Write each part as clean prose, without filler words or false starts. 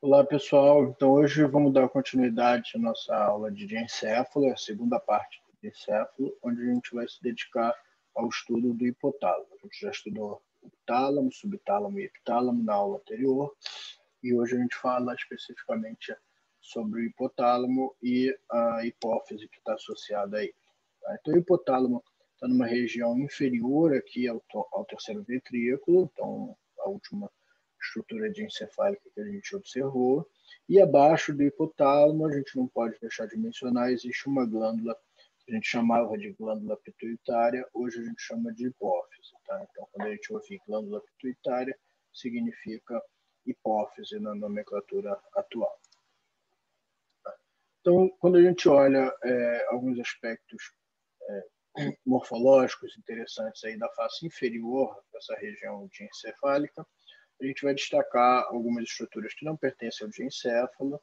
Olá, pessoal. Então, hoje vamos dar continuidade à nossa aula de diencéfalo, a segunda parte do diencéfalo, onde a gente vai se dedicar ao estudo do hipotálamo. A gente já estudou o tálamo, subtálamo e epitálamo na aula anterior, e hoje a gente fala especificamente sobre o hipotálamo e a hipófise que está associada a ele. Tá? Então, o hipotálamo está numa região inferior aqui ao terceiro ventrículo, então a última estrutura diencefálica que a gente observou, e abaixo do hipotálamo, a gente não pode deixar de mencionar, existe uma glândula que a gente chamava de glândula pituitária, hoje a gente chama de hipófise. Tá? Então, quando a gente ouve glândula pituitária, significa hipófise na nomenclatura atual. Então, quando a gente olha alguns aspectos morfológicos interessantes aí da face inferior dessa região diencefálica, a gente vai destacar algumas estruturas que não pertencem ao diencéfalo,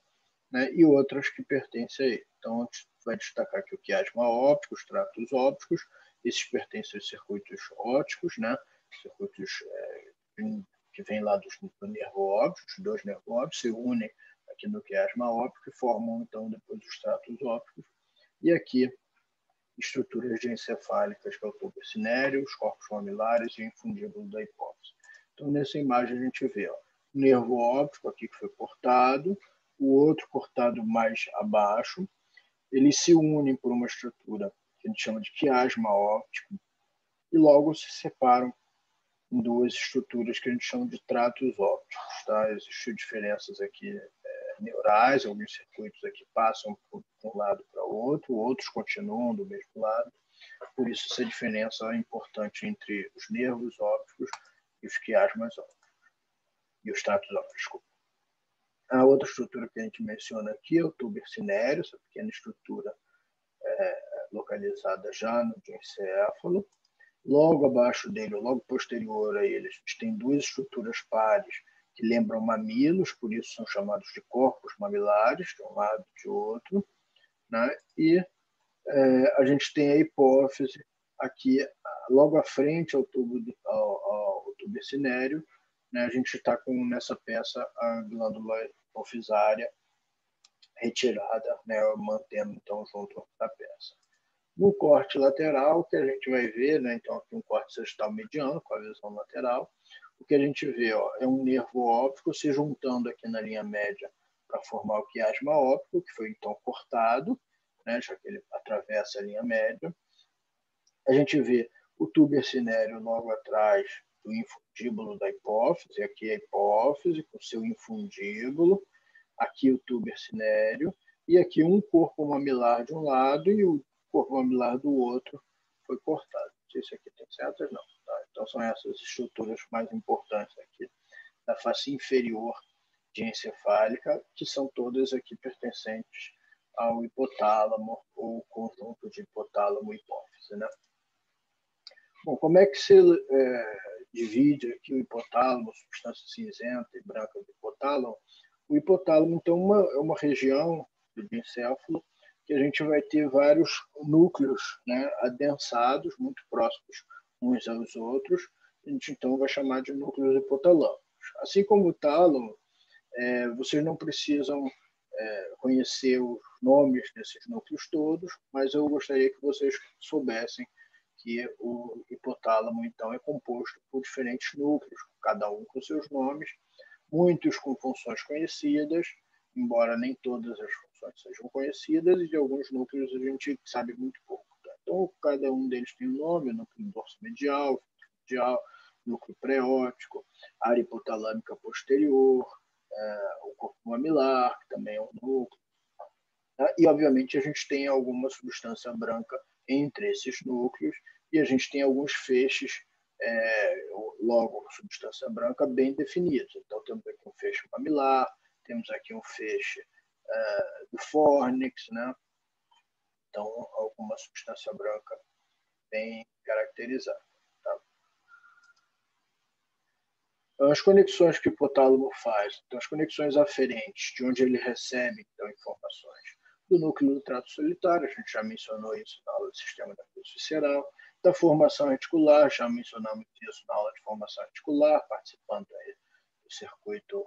né, e outras que pertencem a ele. Então, a gente vai destacar aqui o quiasma óptico, os tratos ópticos, esses pertencem aos circuitos ópticos, né, circuitos que vêm lá do nervo óptico, os dois nervos ópticos se unem aqui no quiasma óptico e formam, então, depois os tratos ópticos. E aqui, estruturas diencefálicas, que é o tubo cinéreo, os corpos mamilares e o infundíbulo da hipófise. Então, nessa imagem, a gente vê o nervo óptico aqui que foi cortado, o outro cortado mais abaixo. Eles se unem por uma estrutura que a gente chama de quiasma óptico e logo se separam em duas estruturas que a gente chama de tratos ópticos. Tá? Existem diferenças aqui neurais, alguns circuitos aqui passam de um lado para o outro, outros continuam do mesmo lado. Por isso, essa diferença é importante entre os nervos ópticos e os quiasmas ópticos, e os tratos ópticos, desculpa. A outra estrutura que a gente menciona aqui é o tubo cinéreo, essa pequena estrutura localizada já no diencéfalo. Logo abaixo dele, logo posterior a ele, a gente tem duas estruturas pares que lembram mamilos, por isso são chamados de corpos mamilares, de um lado e de outro. Né? E a gente tem a hipófise aqui, logo à frente ao tubo cinéreo, né? A gente está com nessa peça a glândula hipofisária retirada, né? Mantendo então junto da peça. No corte lateral, que a gente vai ver, né? Então aqui um corte sextal mediano com a visão lateral, o que a gente vê é um nervo óptico se juntando aqui na linha média para formar o quiasma óptico, que foi então cortado, né? Já que ele atravessa a linha média. A gente vê o tubo cinéreo logo atrás do infundíbulo da hipófise, aqui a hipófise com seu infundíbulo, aqui o tubo cinéreo, e aqui um corpo mamilar de um lado e o corpo mamilar do outro foi cortado. Não sei se aqui tem setas, não. Tá? Então, são essas estruturas mais importantes aqui da face inferior diencefálica, que são todas aqui pertencentes ao hipotálamo ou conjunto de hipotálamo e hipófise. Né? Bom, como é que se divide aqui o hipotálamo, substância cinzenta e branca do hipotálamo? O hipotálamo, então, é uma região do diencéfalo que a gente vai ter vários núcleos, né, adensados, muito próximos uns aos outros. A gente, então, vai chamar de núcleos hipotalâmicos. Assim como o tálamo, vocês não precisam conhecer os nomes desses núcleos todos, mas eu gostaria que vocês soubessem que o hipotálamo, então, é composto por diferentes núcleos, cada um com seus nomes, muitos com funções conhecidas, embora nem todas as funções sejam conhecidas, e de alguns núcleos a gente sabe muito pouco. Tá? Então, cada um deles tem um nome: núcleo dorsomedial, núcleo pré-óptico, área hipotalâmica posterior, o corpo mamilar, que também é um núcleo. Tá? E, obviamente, a gente tem alguma substância branca entre esses núcleos, e a gente tem alguns feixes, logo, substância branca bem definidos. Então, temos aqui um feixe mamilar, temos aqui um feixe do fórnix, né? Então, alguma substância branca bem caracterizada. Tá? As conexões que o hipotálamo faz, então, as conexões aferentes, de onde ele recebe então, informações do núcleo do trato solitário, a gente já mencionou isso na aula do sistema nervoso visceral, da formação reticular, já mencionamos isso na aula de formação reticular, participando aí do circuito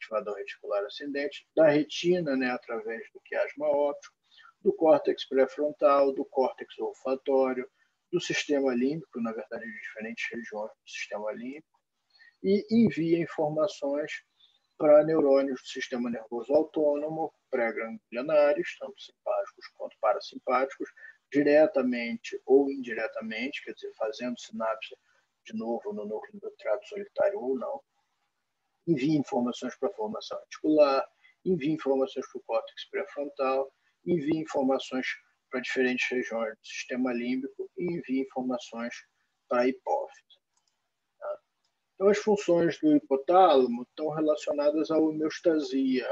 ativador reticular ascendente, da retina, né, através do quiasma óptico, do córtex pré-frontal, do córtex olfatório, do sistema límbico, na verdade, de diferentes regiões do sistema límbico, e envia informações para neurônios do sistema nervoso autônomo, pré-ganglionares, tanto simpáticos quanto parasimpáticos, diretamente ou indiretamente, quer dizer, fazendo sinapse de novo no núcleo do trato solitário ou não, envia informações para a formação reticular, envia informações para o córtex pré-frontal, envia informações para diferentes regiões do sistema límbico e envia informações para a hipófise. Tá? Então, as funções do hipotálamo estão relacionadas à homeostasia,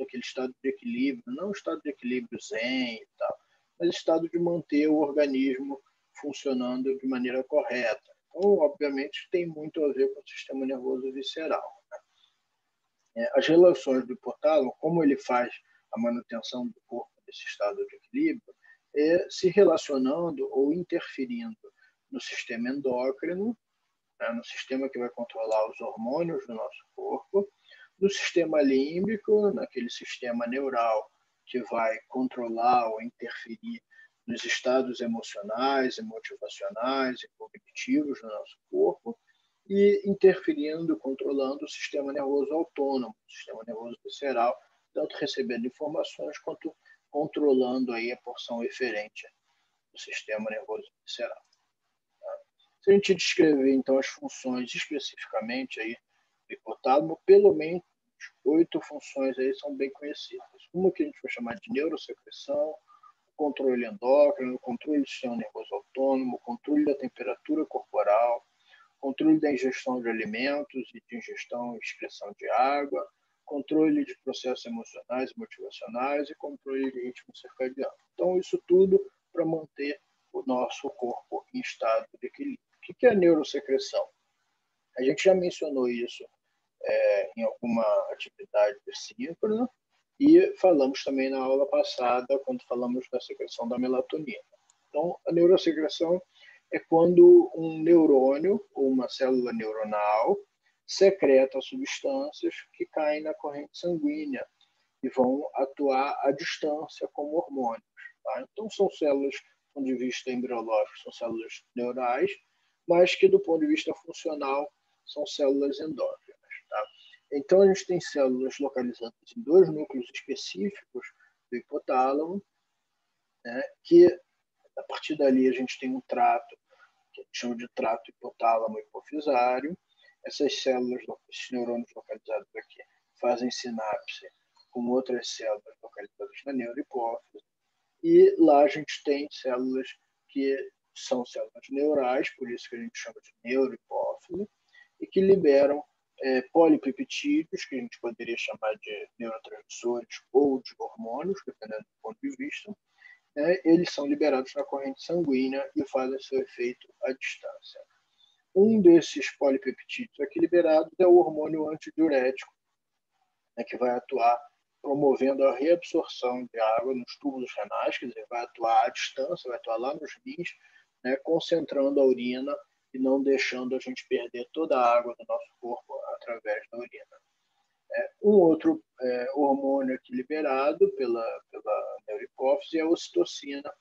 aquele estado de equilíbrio, não estado de equilíbrio zen e tal, mas estado de manter o organismo funcionando de maneira correta. Então, obviamente, tem muito a ver com o sistema nervoso visceral. As relações do hipotálamo, como ele faz a manutenção do corpo nesse estado de equilíbrio, se relacionando ou interferindo no sistema endócrino, no sistema que vai controlar os hormônios do nosso corpo, no sistema límbico, naquele sistema neural que vai controlar ou interferir nos estados emocionais, motivacionais e cognitivos do nosso corpo, e interferindo, controlando o sistema nervoso autônomo, o sistema nervoso visceral, tanto recebendo informações quanto controlando aí a porção eferente do sistema nervoso visceral. Tá? Se a gente descrever, então, as funções especificamente aí do hipotálamo, pelo menos 8 funções aí são bem conhecidas. Uma que a gente vai chamar de neurosecreção, controle endócrino, controle do sistema nervoso autônomo, controle da temperatura corporal, controle da ingestão de alimentos e de ingestão e excreção de água, controle de processos emocionais e motivacionais e controle de ritmo circadiano. Então, isso tudo para manter o nosso corpo em estado de equilíbrio. O que é a neurosecreção? A gente já mencionou isso em alguma atividade síncrona e falamos também na aula passada, quando falamos da secreção da melatonina. Então, a neurosecreção é quando um neurônio ou uma célula neuronal secreta substâncias que caem na corrente sanguínea e vão atuar à distância como hormônios. Tá? Então, são células, do ponto de vista embriológico, são células neurais, mas que, do ponto de vista funcional, são células endócrinas. Tá? Então, a gente tem células localizadas em 2 núcleos específicos do hipotálamo, né, que, a partir dali, a gente tem um trato, que a gente chama de trato hipotálamo-hipofisário. Essas células, esses neurônios localizados aqui, fazem sinapse com outras células localizadas na neurohipófise. E lá a gente tem células que são células neurais, por isso que a gente chama de neurohipófise, e que liberam polipeptídeos, que a gente poderia chamar de neurotransmissores ou de hormônios, dependendo do ponto de vista. Eles são liberados na corrente sanguínea e fazem seu efeito à distância. Um desses polipeptídeos aqui liberados é o hormônio antidiurético, que vai atuar promovendo a reabsorção de água nos túbulos renais, quer dizer, vai atuar à distância, vai atuar lá nos rins, concentrando a urina e não deixando a gente perder toda a água do nosso corpo através da urina. Um outro hormônio aqui liberado pela neurohipófise é a ocitocina,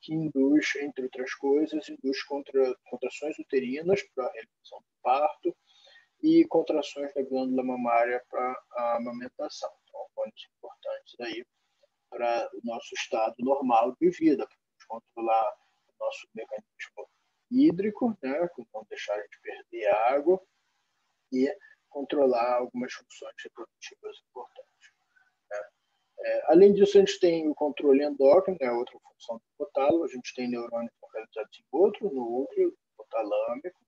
que induz, entre outras coisas, induz contrações uterinas para a realização do parto e contrações da glândula mamária para a amamentação. Então, hormônios importantes aí para o nosso estado normal de vida, para controlar o nosso mecanismo hídrico, com não deixar a gente perder água e controlar algumas funções reprodutivas importantes. Além disso, a gente tem o controle endócrino, outra função do hipotálamo. A gente tem neurônios localizados em outro núcleo hipotalâmico,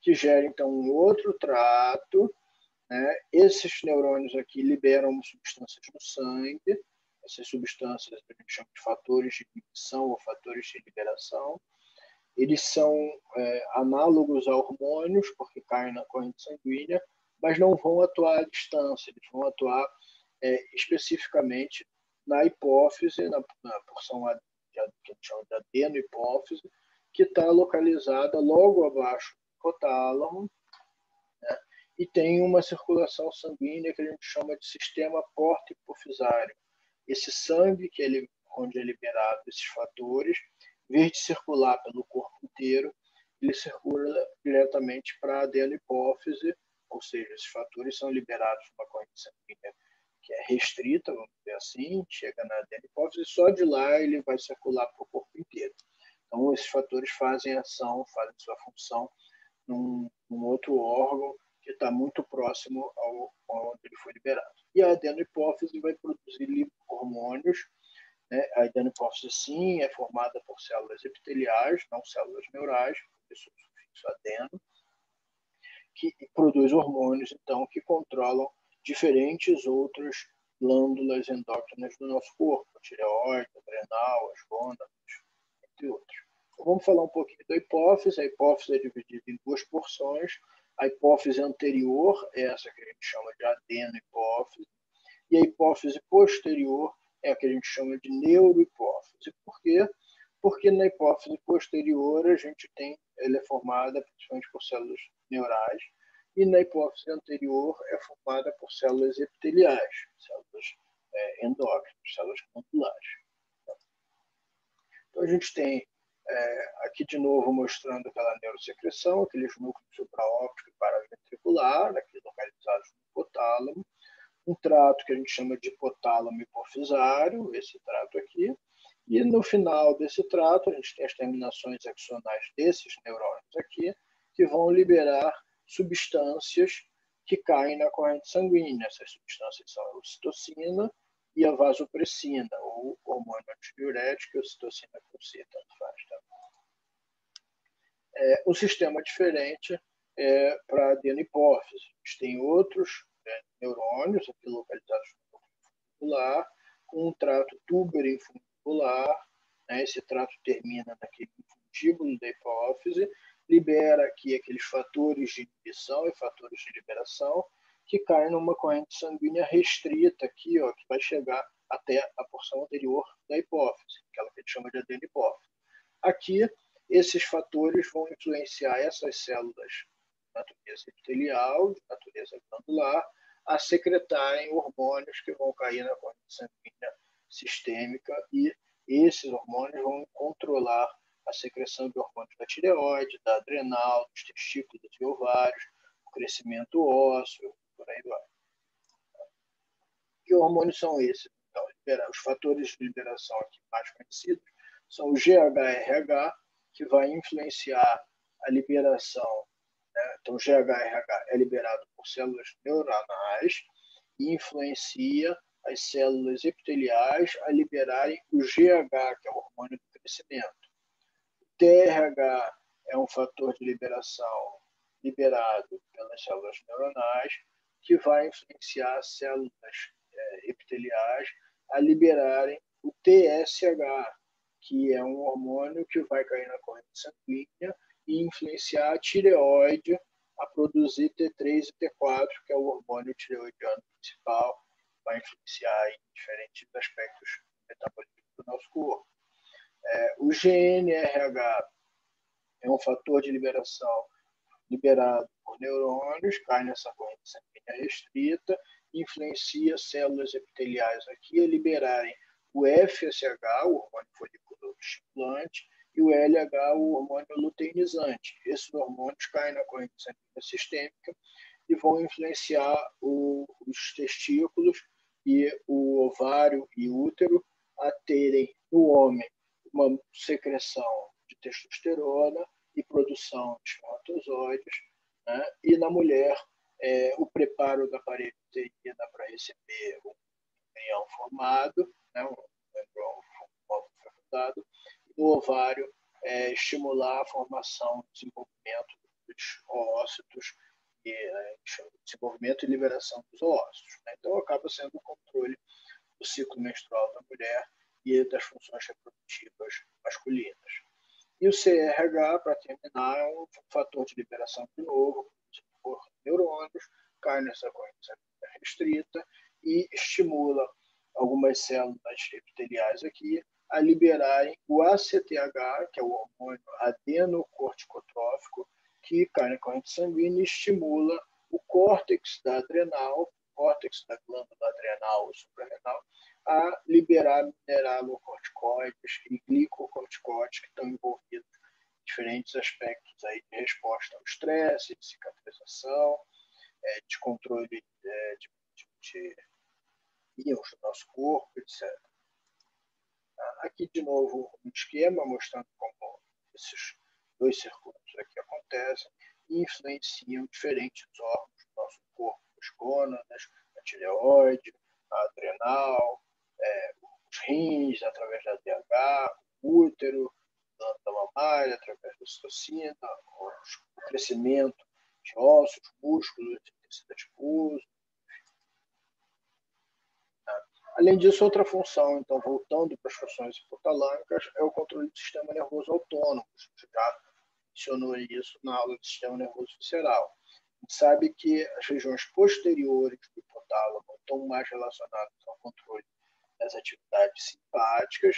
que gera, então, um outro trato. Esses neurônios aqui liberam substâncias no sangue. Essas substâncias a gente chama de fatores de inibição ou fatores de liberação. Eles são análogos a hormônios, porque caem na corrente sanguínea, mas não vão atuar à distância. Eles vão atuar especificamente na hipófise, na porção que a gente chama de adenohipófise, que está localizada logo abaixo do hipotálamo, e tem uma circulação sanguínea que a gente chama de sistema porta-hipofisário. Esse sangue onde é liberado esses fatores, em vez de circular pelo corpo inteiro, ele circula diretamente para a adenohipófise, ou seja, esses fatores são liberados numa corrente sanguínea que é restrita, vamos dizer assim, chega na adenohipófise, e só de lá ele vai circular para o corpo inteiro. Então, esses fatores fazem sua função num outro órgão que está muito próximo ao onde ele foi liberado. E a adenohipófise vai produzir hormônios, né? A adenohipófise, sim, é formada por células epiteliais, não células neurais, por isso o sufixo adeno, que produz hormônios, então, que controlam diferentes outras glândulas endócrinas do nosso corpo, a tireoide, a adrenal, as gônadas, entre outros. Então, vamos falar um pouquinho da hipófise. A hipófise é dividida em duas porções. A hipófise anterior é essa que a gente chama de adenohipófise, e a hipófise posterior é a que a gente chama de neurohipófise. Por quê? Porque na hipófise posterior ela é formada principalmente por células neurais, e na hipófise anterior é formada por células epiteliais, células endócrinas, células glandulares. Então a gente tem aqui de novo mostrando aquela neurosecreção, aqueles núcleos supraópticos e paraventricular, aqui localizados no hipotálamo, um trato que a gente chama de hipotálamo hipofisário, esse trato aqui, e no final desse trato a gente tem as terminações axonais desses neurônios aqui, que vão liberar substâncias que caem na corrente sanguínea. Essas substâncias são a ocitocina e a vasopressina, ou hormônio antidiurético, ocitocina com C, tanto faz. Tá? Um sistema diferente para a adenopófise. A gente tem outros neurônios aqui localizados no núcleo funicular, com um trato túbero-infunicular, né? Esse trato termina naquele fundíbulo da hipófise, libera aqui aqueles fatores de inibição e fatores de liberação que caem numa corrente sanguínea restrita aqui, ó, que vai chegar até a porção anterior da hipófise, aquela que a gente chama de adenopófise. Aqui, esses fatores vão influenciar essas células de natureza epitelial, de natureza glandular, a secretarem hormônios que vão cair na corrente sanguínea sistêmica, e esses hormônios vão controlar a secreção de hormônios da tireoide, da adrenal, dos testículos e ovários, o crescimento ósseo, por aí vai. Que hormônios são esses? Então, os fatores de liberação aqui mais conhecidos são o GHRH, que vai influenciar a liberação. Né? Então, o GHRH é liberado por células neuronais e influencia as células epiteliais a liberarem o GH, que é o hormônio do crescimento. O TRH é um fator de liberação liberado pelas células neuronais que vai influenciar as células epiteliais a liberarem o TSH, que é um hormônio que vai cair na corrente sanguínea e influenciar a tireoide a produzir T3 e T4, que é o hormônio tireoidiano principal, vai influenciar em diferentes aspectos metabólicos do nosso corpo. O GNRH é um fator de liberação liberado por neurônios, cai nessa corrente sanguínea restrita, influencia células epiteliais aqui a liberarem o FSH, o hormônio folicular estimulante, e o LH, o hormônio luteinizante. Esses hormônios caem na corrente sanguínea sistêmica e vão influenciar os testículos e o ovário e útero a terem, no homem, uma secreção de testosterona e produção de espermatozoides, né? E na mulher, o preparo da parede uterina para receber um embrião formado, né? Um embrião fecundado, e no ovário, estimular a formação e desenvolvimento dos oócitos, desenvolvimento e liberação dos oócitos. Né? Então, acaba sendo o controle do ciclo menstrual da mulher e das funções reprodutivas masculinas. E o CRH, para terminar, é um fator de liberação de novo por neurônios, cai nessa corrente restrita e estimula algumas células epiteliais aqui a liberarem o ACTH, que é o hormônio adenocorticotrófico, que cai na corrente sanguínea e estimula o córtex da adrenal, córtex da glândula adrenal ou suprarrenal, a liberar mineralocorticoides e glicocorticoides que estão envolvidos em diferentes aspectos aí de resposta ao estresse, de cicatrização, de controle de íons do nosso corpo, etc. Aqui, de novo, um esquema mostrando como esses dois circuitos aqui acontecem e influenciam diferentes órgãos do nosso corpo, as gônadas, a tireoide, a adrenal, os rins, através da DH, o útero, da mamária, através da citocina, o crescimento de ossos, músculos, tecido adiposo. Além disso, outra função, então, voltando para as funções hipotalâmicas, é o controle do sistema nervoso autônomo. A gente já mencionou isso na aula do sistema nervoso visceral. A gente sabe que as regiões posteriores do hipotálamo estão mais relacionadas ao controle das atividades simpáticas,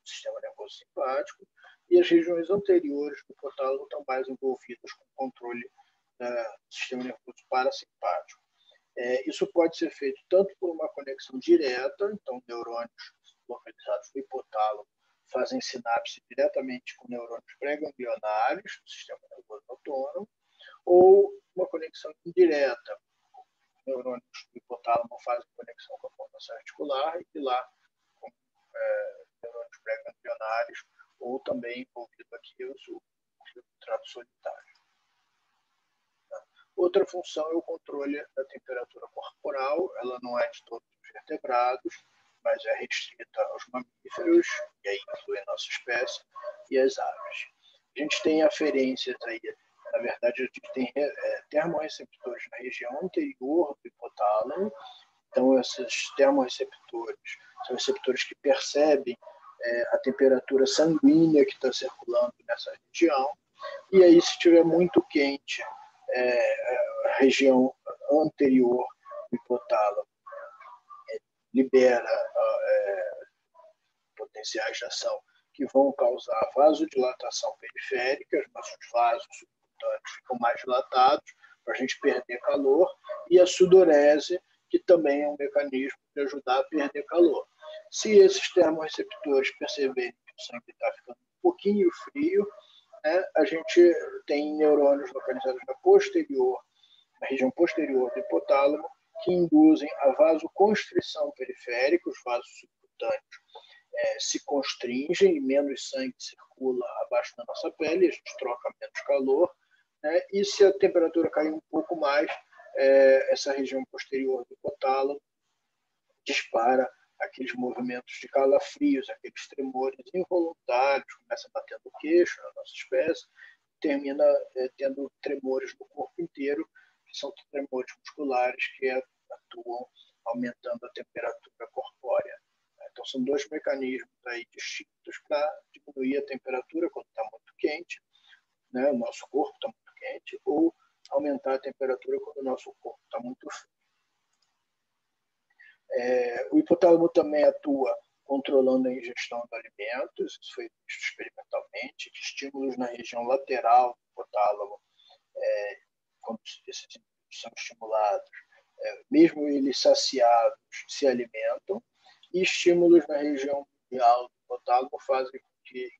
do sistema nervoso simpático, e as regiões anteriores do hipotálamo estão mais envolvidas com o controle do sistema nervoso parasimpático. Isso pode ser feito tanto por uma conexão direta, então neurônios localizados no hipotálamo fazem sinapse diretamente com neurônios pré-ganglionários do sistema nervoso autônomo, ou uma conexão indireta. Neurônios do hipotálamo fazem conexão com a formação articular e lá com neurônios pré-ganglionários, ou também envolvido aqui o trato solitário. Outra função é o controle da temperatura corporal. Ela não é de todos os vertebrados, mas é restrita aos mamíferos, e aí inclui a nossa espécie, e as aves. A gente tem aferências aí, na verdade, a gente tem termorreceptores na região anterior do hipotálamo. Então, esses termorreceptores são receptores que percebem a temperatura sanguínea que está circulando nessa região. E aí, se estiver muito quente, a região anterior do hipotálamo libera potenciais de ação que vão causar vasodilatação periférica, os nossos vasos subcutâneos ficam mais dilatados para a gente perder calor, e a sudorese, que também é um mecanismo de ajudar a perder calor. Se esses termorreceptores perceberem que o sangue está ficando um pouquinho frio, a gente tem neurônios localizados na região posterior do hipotálamo, que induzem a vasoconstrição periférica, os vasos subcutâneos se constringem e menos sangue circula abaixo da nossa pele, a gente troca menos calor, e se a temperatura cair um pouco mais, essa região posterior do hipotálamo dispara aqueles movimentos de calafrios, aqueles tremores involuntários, começa batendo o queixo na nossa espécie, termina tendo tremores no corpo inteiro, que são tremores musculares que atuam aumentando a temperatura corpórea. Então, são dois mecanismos aí distintos para diminuir a temperatura quando está muito quente, o nosso corpo está muito quente, ou aumentar a temperatura quando o nosso corpo está muito frio. O hipotálamo também atua controlando a ingestão de alimentos, isso foi visto experimentalmente, que estímulos na região lateral do hipotálamo, quando esses indivíduos são estimulados, mesmo eles saciados, se alimentam, e estímulos na região medial do hipotálamo fazem com que,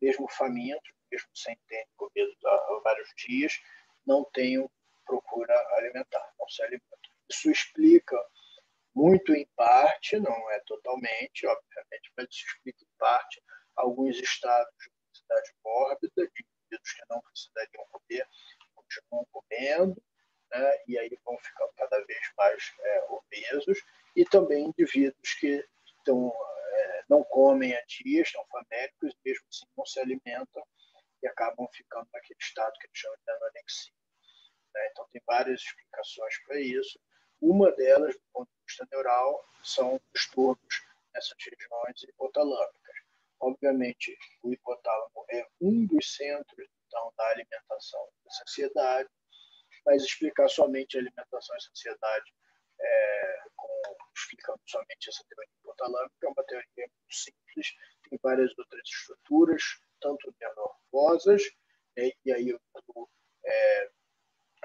mesmo famintos, mesmo sem terem comido há vários dias, não tenham procura alimentar, não se alimentam. Isso explica muito em parte, não é totalmente, obviamente, mas isso explica em parte alguns estados de obesidade mórbida, de indivíduos que não precisariam comer, continuam comendo, e aí vão ficando cada vez mais obesos, e também indivíduos que não comem há dias, estão faméricos, mesmo assim não se alimentam e acabam ficando naquele estado que eles chamam de anorexia. Então, tem várias explicações para isso. Uma delas, do ponto de vista neural, são distúrbios nessas regiões hipotalâmicas. Obviamente, o hipotálamo é um dos centros então, da alimentação e da saciedade, mas explicar somente a alimentação e saciedade, explicando somente essa teoria hipotalâmica, é uma teoria muito simples, tem várias outras estruturas, tanto nervosas, e aí eu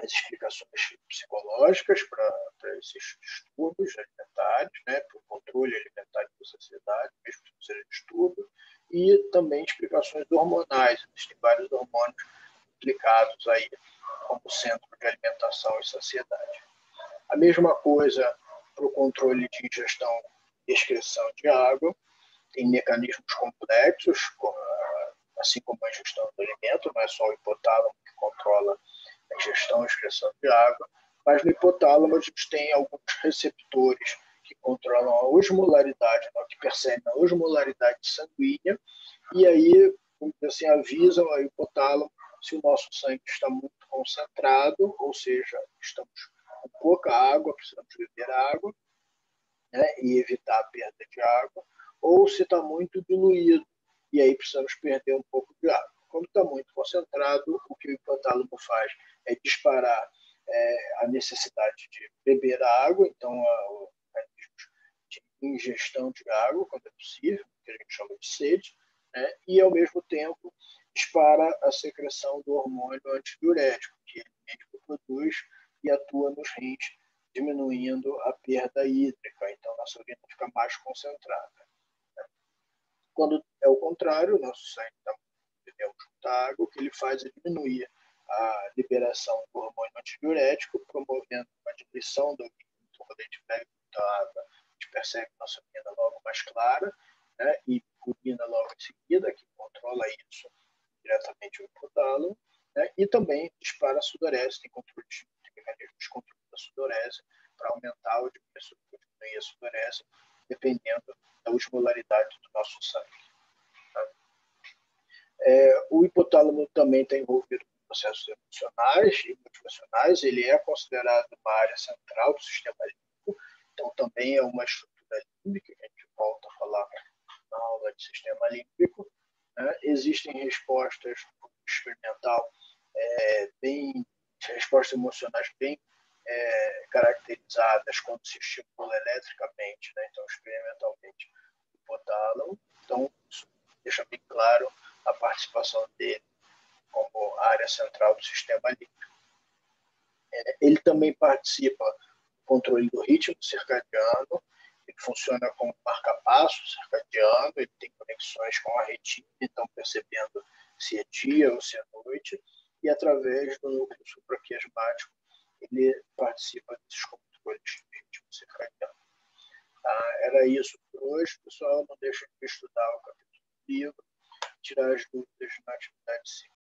as explicações psicológicas para esses distúrbios alimentares, né, para o controle alimentar da sociedade, mesmo que não seja distúrbio, e também explicações hormonais. Existem vários hormônios implicados aí como centro de alimentação e saciedade. A mesma coisa para o controle de ingestão e excreção de água, tem mecanismos complexos, assim como a ingestão do alimento, não é só o hipotálamo que controla a ingestão e excreção de água, mas no hipotálamo a gente tem alguns receptores que controlam a osmolaridade, que percebem a osmolaridade sanguínea, e aí, assim, avisam ao hipotálamo se o nosso sangue está muito concentrado, ou seja, estamos com pouca água, precisamos beber água, né, e evitar a perda de água, ou se está muito diluído, e aí precisamos perder um pouco de água. Quando está muito concentrado, o que o hipotálamo faz é disparar a necessidade de beber água, então o mecanismo de ingestão de água, quando é possível, que a gente chama de sede, né, e ao mesmo tempo dispara a secreção do hormônio antidiurético, que ele mesmo produz e atua nos rins, diminuindo a perda hídrica, então nossa urina fica mais concentrada. Quando é o contrário, o nosso sangue está muita água, o que ele faz é diminuir a liberação do hormônio antidiurético, promovendo uma diminuição da urina. Então, quando a gente bebe muita água, a gente percebe que nossa urina é logo mais clara, né, e urina logo em seguida, que controla isso diretamente o hipotálamo, né, e também dispara a sudorese, tem mecanismos de controle da sudorese para aumentar ou diminuir a sudorese, dependendo da osmolaridade do nosso sangue. Tá? O hipotálamo também está envolvido com processos emocionais e motivacionais, ele é considerado uma área central do sistema límbico, então também é uma estrutura límbica, que a gente volta a falar na aula de sistema límbico. Né? Existem respostas experimental respostas emocionais bem caracterizadas quando se estimula eletricamente, né? Então experimentalmente o hipotálamo. Então isso deixa bem claro a participação dele como área central do sistema límbico. Ele também participa do controle do ritmo circadiano, ele funciona como marca-passo circadiano, ele tem conexões com a retina, então percebendo se é dia ou se é noite, e através do núcleo supraquiasmático ele participa desses controles de ritmo circadiano. Era isso por hoje, pessoal. Não deixem de estudar o capítulo do livro, tirar as dúvidas na atividade 5.